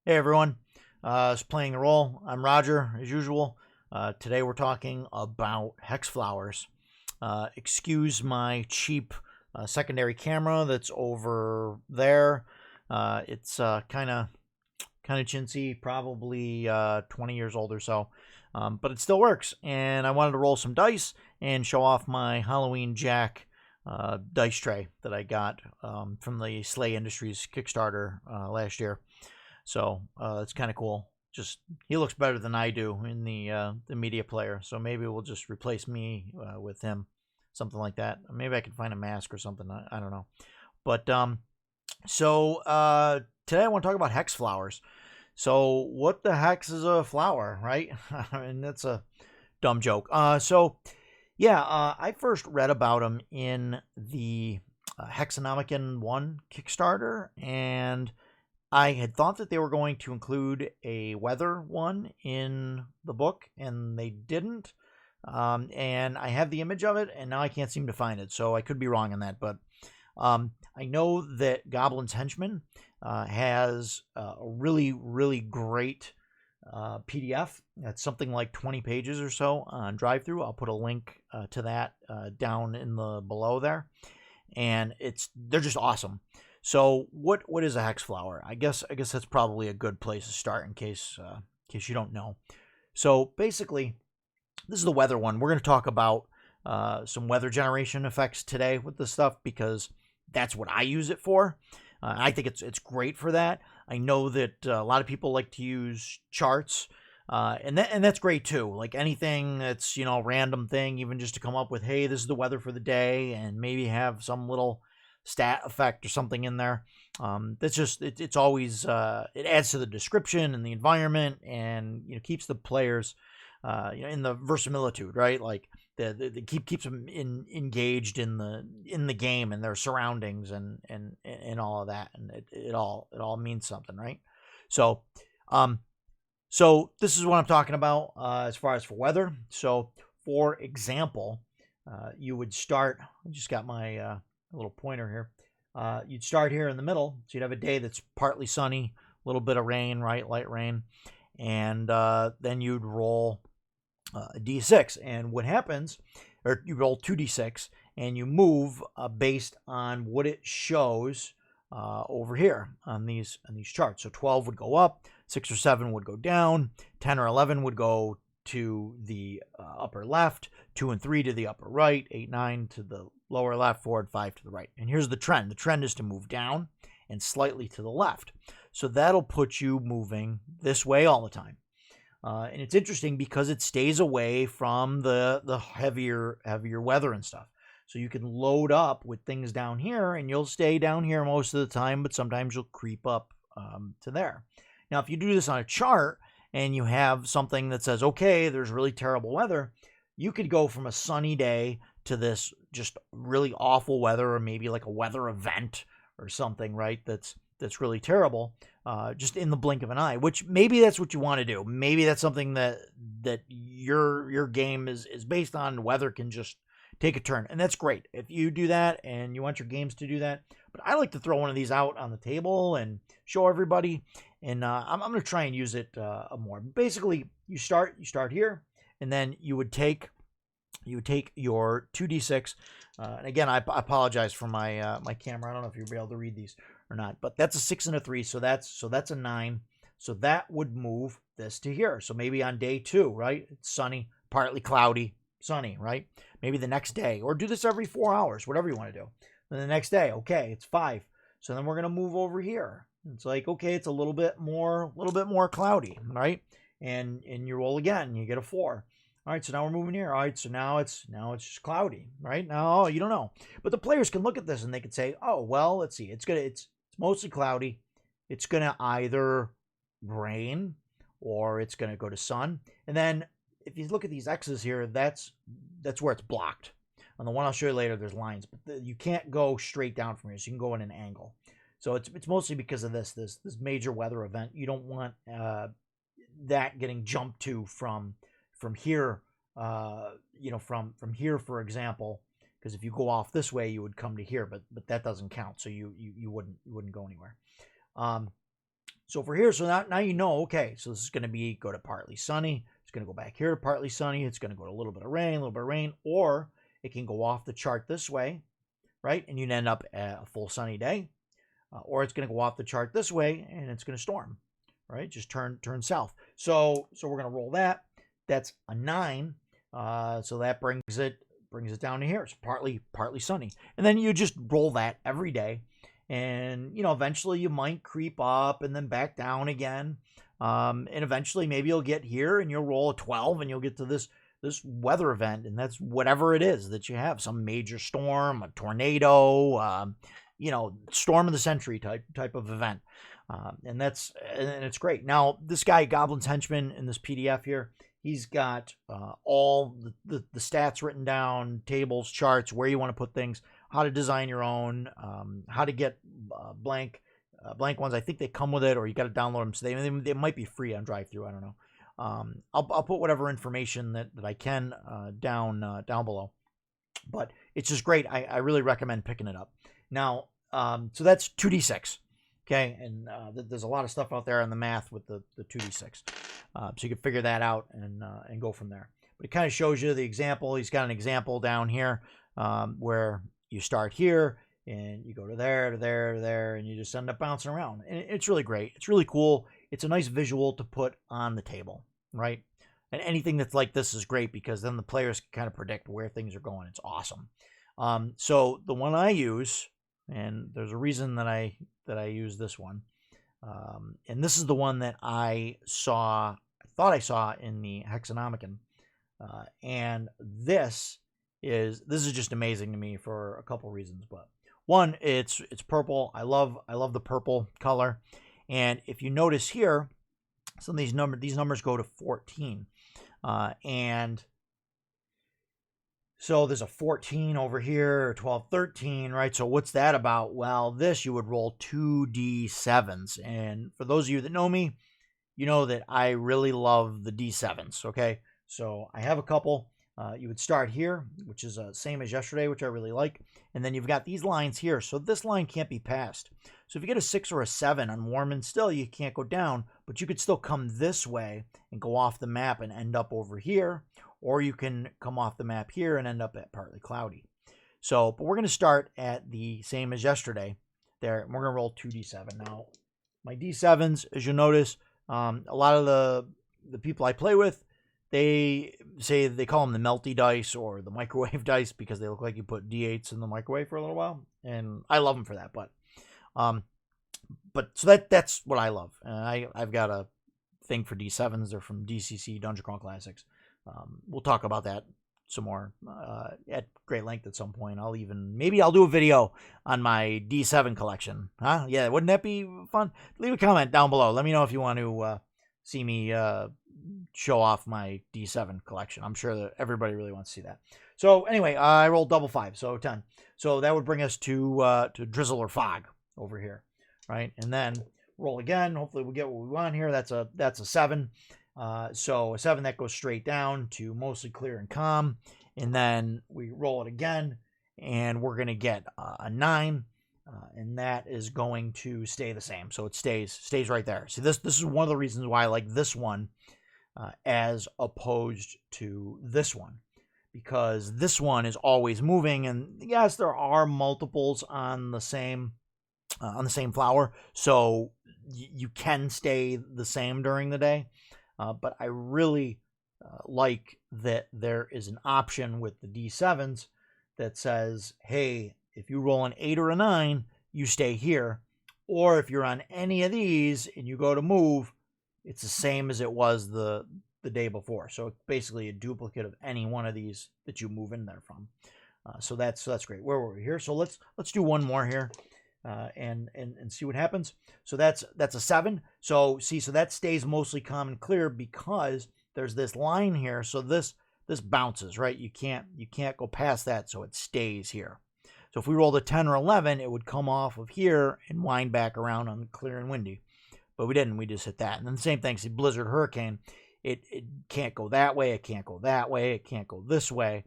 Hey everyone, it's playing the role. I'm Roger, as usual. Today we're talking about Hex Flowers. Excuse my cheap secondary camera that's over there. It's kind of chintzy, probably 20 years old or so, but it still works. And I wanted to roll some dice and show off my Halloween Jack dice tray that I got from the Slay Industries Kickstarter last year. So it's kind of cool. Just he looks better than I do in the media player. So maybe we'll just replace me with him, something like that. Maybe I can find a mask or something. I don't know. But today I want to talk about hex flowers. So what the hex is a flower, right? I mean that's a dumb joke. I first read about them in the Hexanomicon 1 Kickstarter, and I had thought that they were going to include a weather one in the book, and they didn't. And I have the image of it, and now I can't seem to find it, so I could be wrong on that. But I know that Goblin's Henchman has a really, really great PDF. That's something like 20 pages or so on drive-through. I'll put a link to that down in the below there, and they're just awesome. So what is a hex flower? I guess that's probably a good place to start in case you don't know. So basically, this is the weather one. We're going to talk about some weather generation effects today with this stuff because that's what I use it for. I think it's great for that. I know that a lot of people like to use charts, and that's great too. Like anything that's random thing, even just to come up with, hey, this is the weather for the day, and maybe have some little stat effect or something in there. That's just it's always it adds to the description and the environment, and keeps the players in the verisimilitude, right? Like the keeps them engaged in the game and their surroundings and all of that, and it all means something, right? So so this is what I'm talking about as far as for weather. So for example, you would start. I just got my a little pointer here. You'd start here in the middle, so you'd have a day that's partly sunny, a little bit of rain, right, light rain, and then you'd roll a d6. And what happens, or you roll 2d6, and you move based on what it shows over here on these charts. So 12 would go up, 6 or 7 would go down, 10 or 11 would go to the upper left, 2 and 3 to the upper right, 8, 9 to the lower left, 4 and 5 to the right. And here's the trend. The trend is to move down and slightly to the left. So that'll put you moving this way all the time. And it's interesting because it stays away from the heavier weather and stuff. So you can load up with things down here, and you'll stay down here most of the time, but sometimes you'll creep up to there. Now, if you do this on a chart and you have something that says, okay, there's really terrible weather, you could go from a sunny day to this just really awful weather, or maybe like a weather event or something, right? That's really terrible, just in the blink of an eye. Which maybe that's what you want to do. Maybe that's something that your game is based on. Weather can just take a turn, and that's great if you do that and you want your games to do that. But I like to throw one of these out on the table and show everybody, and I'm going to try and use it more. Basically, you start here, and then you would take your 2d6, and again, I apologize for my my camera. I don't know if you'll be able to read these or not, but that's a 6 and a 3, so that's a 9. So that would move this to here. So maybe on day 2, right? It's sunny, partly cloudy, sunny, right? Maybe the next day, or do this every 4 hours, whatever you want to do. Then the next day, okay, it's 5. So then we're gonna move over here. It's like, okay, it's a little bit more cloudy, right? And you roll again, you get a 4. All right, so now we're moving here. All right, so now it's just cloudy, right? Now you don't know, but the players can look at this and they can say, oh well, let's see, it's mostly cloudy. It's gonna either rain or it's gonna go to sun. And then if you look at these X's here, that's where it's blocked. On the one I'll show you later, there's lines, but you can't go straight down from here, so you can go in an angle. So it's mostly because of this major weather event. You don't want that getting jumped to from here, from here, for example, because if you go off this way, you would come to here, but that doesn't count, so you wouldn't go anywhere. So over here, so now you know, okay, so this is going to go to partly sunny. It's going to go back here to partly sunny. It's going to go to a little bit of rain, or it can go off the chart this way, right? And you'd end up at a full sunny day. Or it's going to go off the chart this way and it's going to storm, right? Just turn south. So we're going to roll that. That's a 9. So that brings it down to here. It's partly sunny. And then you just roll that every day. And, eventually you might creep up and then back down again. And eventually maybe you'll get here and you'll roll a 12 and you'll get to this weather event. And that's whatever it is that you have, some major storm, a tornado, storm of the century type of event. And it's great. Now, this guy, Goblin's Henchman, in this PDF here, he's got all the stats written down, tables, charts, where you want to put things, how to design your own, how to get blank ones. I think they come with it, or you got to download them. So they might be free on Drive-Thru. I don't know. I'll put whatever information that I can down below. But it's just great. I really recommend picking it up. Now, so that's 2d6. Okay, and there's a lot of stuff out there on the math with the 2d6. So you can figure that out and go from there. But it kind of shows you the example. He's got an example down here where you start here and you go to there, to there, to there, and you just end up bouncing around. And it's really great. It's really cool. It's a nice visual to put on the table, right? And anything that's like this is great because then the players can kind of predict where things are going. It's awesome. So the one I use, and there's a reason that I use this one, and this is the one that I thought I saw in the Hexonomicon, and this is just amazing to me for a couple reasons. But one, it's purple. I love the purple color, and if you notice here, some of these numbers go to 14, and so there's a 14 over here, 12, 13, right? So what's that about? Well, this you would roll 2d7s. And for those of you that know me, you know that I really love the d7s, okay? So I have a couple. You would start here, which is same as yesterday, which I really like. And then you've got these lines here. So this line can't be passed. So if you get a 6 or a 7 on warm and still, you can't go down, but you could still come this way and go off the map and end up over here. Or you can come off the map here and end up at partly cloudy. So, but we're going to start at the same as yesterday there. And we're going to roll 2d7. Now, my d7s, as you'll notice, a lot of the people I play with, they say they call them the melty dice or the microwave dice because they look like you put d8s in the microwave for a little while. And I love them for that. But so that's what I love. And I've got a thing for d7s. They're from DCC, Dungeon Crawl Classics. We'll talk about that some more at great length at some point. Maybe I'll do a video on my D7 collection. Huh? Yeah, wouldn't that be fun? Leave a comment down below. Let me know if you want to see me show off my D7 collection. I'm sure that everybody really wants to see that. So anyway, I rolled double 5, so 10. So that would bring us to drizzle or fog over here, right? And then roll again. Hopefully we'll get what we want here. That's a 7. So a 7 that goes straight down to mostly clear and calm, and then we roll it again, and we're going to get a 9, and that is going to stay the same. So it stays right there. See, this is one of the reasons why I like this one as opposed to this one, because this one is always moving, and yes, there are multiples on the same flower, so you can stay the same during the day. But I really like that there is an option with the D7s that says, hey, if you roll an 8 or a 9, you stay here. Or if you're on any of these and you go to move, it's the same as it was the day before. So it's basically a duplicate of any one of these that you move in there from. So that's great. Where were we here? So let's do one more here. And see what happens. So that's a 7. So see, so that stays mostly calm and clear because there's this line here. So this bounces, right? You can't go past that, so it stays here. So if we rolled a 10 or 11, it would come off of here and wind back around on clear and windy. But we didn't. We just hit that. And then the same thing. See, blizzard, hurricane. It can't go that way. It can't go that way. It can't go this way.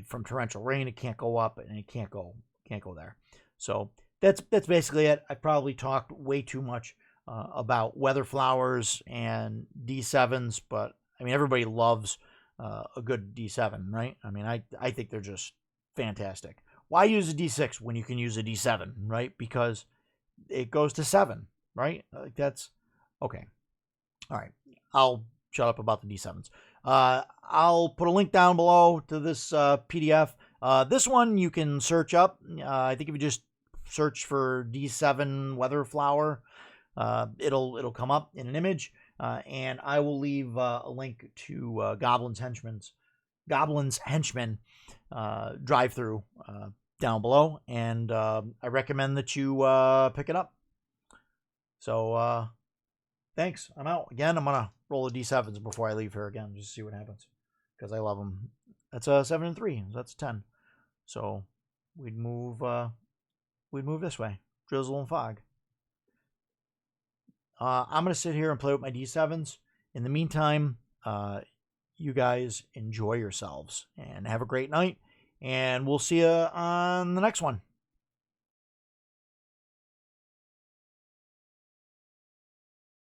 From torrential rain, it can't go up, and it can't go there. So that's basically it. I probably talked way too much about weather flowers and D7s, but I mean, everybody loves a good D7, right? I mean, I think they're just fantastic. Why use a D6 when you can use a D7, right? Because it goes to 7, right? Like that's okay. All right. I'll shut up about the D7s. I'll put a link down below to this PDF. This one you can search up. I think if you just search for D7 weather flower, it'll come up in an image. And I will leave a link to Goblin's Henchman drive-through down below, and I recommend that you pick it up. So thanks. I'm out. Again, I'm gonna roll the D7s before I leave here again, just to see what happens, because I love them. That's a 7 and 3. So that's 10. So we'd move this way. Drizzle and fog. I'm gonna sit here and play with my D7s. In the meantime, you guys enjoy yourselves and have a great night. And we'll see you on the next one.